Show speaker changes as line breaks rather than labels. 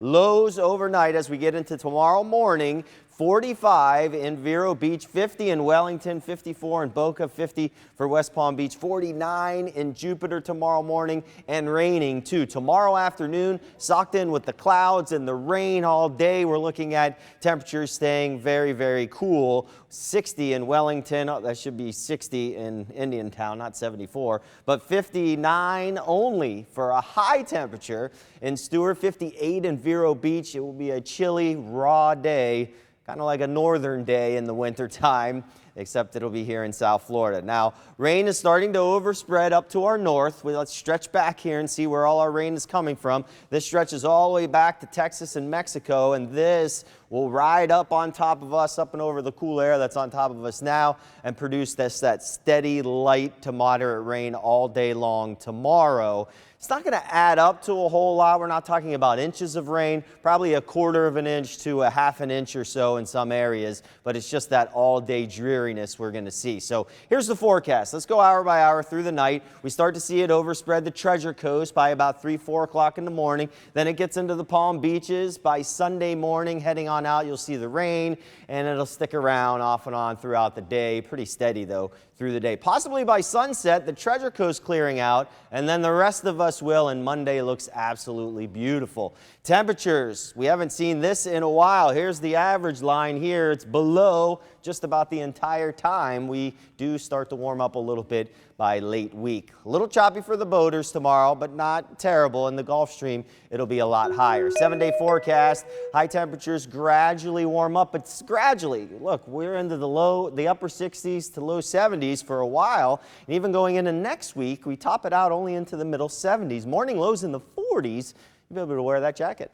Lows overnight as we get into tomorrow morning. 45 in Vero Beach, 50 in Wellington, 54 in Boca, 50 for West Palm Beach, 49 in Jupiter tomorrow morning, and raining too. Tomorrow afternoon, socked in with the clouds and the rain all day. We're looking at temperatures staying very, very cool. 60 in Wellington, that should be 60 in Indiantown, not 74, but 59 only for a high temperature in Stewart, 58 in Vero Beach. It will be a chilly, raw day. Kind of like a northern day in the winter time, except it'll be here in South Florida. Now, rain is starting to overspread up to our north. Let's stretch back here and see where all our rain is coming from. This stretches all the way back to Texas and Mexico, and this will ride up on top of us, up and over the cool air that's on top of us now, and produce that steady, light to moderate rain all day long tomorrow. It's not going to add up to a whole lot. We're not talking about inches of rain, probably a quarter of an inch to a half an inch or so in some areas, but it's just that all-day dreariness we're going to see. So here's the forecast. Let's go hour by hour through the night. We start to see it overspread the Treasure Coast by about 3, 4 o'clock in the morning. Then it gets into the Palm Beaches. By Sunday morning, heading on out, you'll see the rain, and it'll stick around off and on throughout the day. Pretty steady, though, through the day. Possibly by sunset, the Treasure Coast clearing out, and then the rest of us will, and Monday looks absolutely beautiful. Temperatures, we haven't seen this in a while. Here's the average line here. It's below just about the entire time. We do start to warm up a little bit by late week. A little choppy for the boaters tomorrow, but not terrible. In the Gulf Stream, it'll be a lot higher. 7-day forecast, high temperatures gradually warm up, but gradually. Look, we're into the upper 60s to low 70s for a while, and even going into next week, we top it out only into the middle 70s. Morning lows in the 40s. You'll be able to wear that jacket.